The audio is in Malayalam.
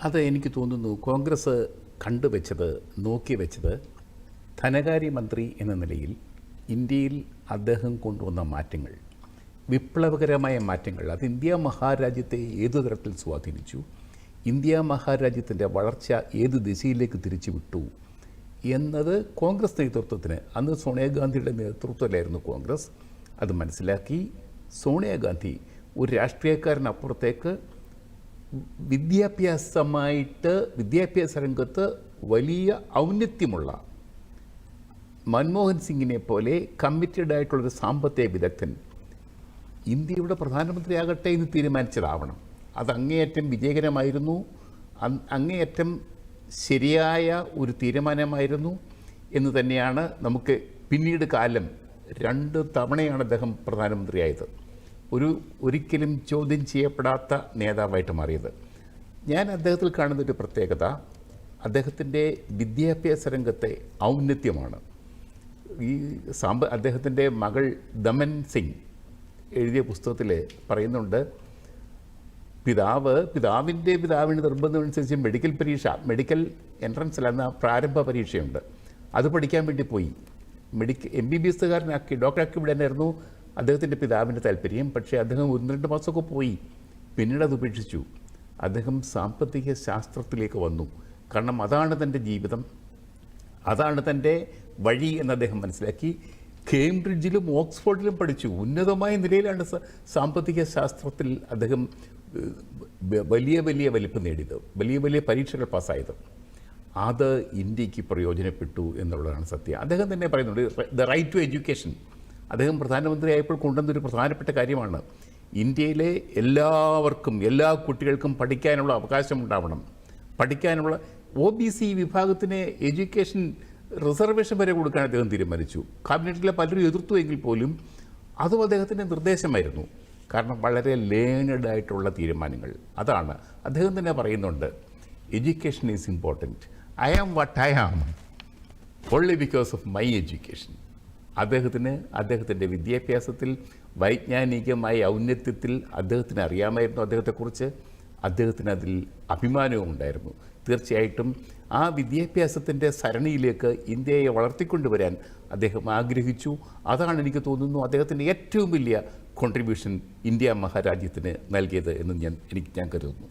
അത് എനിക്ക് തോന്നുന്നു കോൺഗ്രസ് കണ്ടുവച്ചത് നോക്കി വെച്ചത് ധനകാര്യമന്ത്രി എന്ന നിലയിൽ ഇന്ത്യയിൽ അദ്ദേഹം കൊണ്ടുവന്ന മാറ്റങ്ങൾ, വിപ്ലവകരമായ മാറ്റങ്ങൾ, അത് ഇന്ത്യ മഹാരാജ്യത്തെ ഏതു തരത്തിൽ സ്വാധീനിച്ചു, ഇന്ത്യ മഹാരാജ്യത്തിൻ്റെ വളർച്ച ഏത് ദിശയിലേക്ക് തിരിച്ചുവിട്ടു എന്നത് കോൺഗ്രസ് നേതൃത്വത്തിന്, അന്ന് സോണിയാഗാന്ധിയുടെ നേതൃത്വത്തിലായിരുന്നു കോൺഗ്രസ്, അത് മനസ്സിലാക്കി സോണിയാഗാന്ധി ഒരു രാഷ്ട്രീയക്കാരനപ്പുറത്തേക്ക് വിദ്യാഭ്യാസ രംഗത്ത് വലിയ ഔന്നത്യമുള്ള മൻമോഹൻ സിംഗിനെ പോലെ കമ്മിറ്റഡ് ആയിട്ടുള്ളൊരു സാമ്പത്തിക വിദഗ്ധൻ ഇന്ത്യയുടെ പ്രധാനമന്ത്രിയാകട്ടെ എന്ന് തീരുമാനിച്ചതാവണം. അത് അങ്ങേയറ്റം വിജയകരമായിരുന്നു, അങ്ങേയറ്റം ശരിയായ ഒരു തീരുമാനമായിരുന്നു എന്ന് തന്നെയാണ് നമുക്ക് പിന്നീട് കാലം 2 തവണയാണ് അദ്ദേഹം പ്രധാനമന്ത്രിയായത്, ഒരിക്കലും ചോദ്യം ചെയ്യപ്പെടാത്ത നേതാവായിട്ട് മാറിയത്. ഞാൻ അദ്ദേഹത്തിൽ കാണുന്നൊരു പ്രത്യേകത അദ്ദേഹത്തിൻ്റെ വിദ്യാഭ്യാസ രംഗത്തെ ഔന്നത്യമാണ്. അദ്ദേഹത്തിൻ്റെ മകൾ ദമൻ സിംഗ് എഴുതിയ പുസ്തകത്തിൽ പറയുന്നുണ്ട്, പിതാവിന് നിർബന്ധമനുസരിച്ച് മെഡിക്കൽ എൻട്രൻസ് എന്ന പ്രാരംഭ പരീക്ഷയുണ്ട്, അത് പഠിക്കാൻ വേണ്ടി പോയി. MBBSകാരനാക്കി ഡോക്ടറാക്കി വിടാനായിരുന്നു അദ്ദേഹത്തിൻ്റെ പിതാവിൻ്റെ താല്പര്യം. പക്ഷേ അദ്ദേഹം 1-2 മാസമൊക്കെ പോയി, പിന്നീട് അത് ഉപേക്ഷിച്ചു. അദ്ദേഹം സാമ്പത്തിക ശാസ്ത്രത്തിലേക്ക് വന്നു. കാരണം അതാണ് തൻ്റെ ജീവിതം, അതാണ് തൻ്റെ വഴി എന്ന് അദ്ദേഹം മനസ്സിലാക്കി. കേംബ്രിഡ്ജിലും ഓക്സ്ഫോർഡിലും പഠിച്ചു. ഉന്നതമായ നിലയിലാണ് സാമ്പത്തിക ശാസ്ത്രത്തിൽ അദ്ദേഹം വലിയ വലിപ്പം നേടിയത്, വലിയ പരീക്ഷകൾ പാസ്സായത്. അത് ഇന്ത്യക്ക് പ്രയോജനപ്പെട്ടു എന്നുള്ളതാണ് സത്യം. അദ്ദേഹം തന്നെ പറയുന്നുണ്ട്, ദ റൈറ്റ് ടു എഡ്യൂക്കേഷൻ അദ്ദേഹം പ്രധാനമന്ത്രിയായപ്പോൾ കൊണ്ടുവന്നൊരു പ്രധാനപ്പെട്ട കാര്യമാണ്. ഇന്ത്യയിലെ എല്ലാ കുട്ടികൾക്കും പഠിക്കാനുള്ള അവകാശം ഉണ്ടാവണം. പഠിക്കാനുള്ള OBC വിഭാഗത്തിന് എഡ്യൂക്കേഷൻ റിസർവേഷൻ വരെ കൊടുക്കാൻ അദ്ദേഹം തീരുമാനിച്ചു. കാബിനറ്റിലെ പലരും എതിർത്തുവെങ്കിൽ പോലും അതും അദ്ദേഹത്തിൻ്റെ നിർദ്ദേശമായിരുന്നു. കാരണം വളരെ ലേണഡ് ആയിട്ടുള്ള തീരുമാനങ്ങൾ. അതാണ് അദ്ദേഹം തന്നെ പറയുന്നുണ്ട്, education is important. I am what I am only because of my education. അദ്ദേഹത്തിൻ്റെ വിദ്യാഭ്യാസത്തിൽ വൈജ്ഞാനികമായ ഔന്നത്യത്തിൽ അദ്ദേഹത്തിന് അറിയാമായിരുന്നു അദ്ദേഹത്തെക്കുറിച്ച്, അദ്ദേഹത്തിന് അതിൽ അഭിമാനവും ഉണ്ടായിരുന്നു. തീർച്ചയായിട്ടും ആ വിദ്യാഭ്യാസത്തിൻ്റെ സരണിയിലേക്ക് ഇന്ത്യയെ വളർത്തിക്കൊണ്ടുവരാൻ അദ്ദേഹം ആഗ്രഹിച്ചു. അതാണ് എനിക്ക് തോന്നുന്നു അദ്ദേഹത്തിൻ്റെ ഏറ്റവും വലിയ കോൺട്രിബ്യൂഷൻ ഇന്ത്യ മഹാരാജ്യത്തിന് നൽകിയത് എന്ന് ഞാൻ കരുതുന്നു.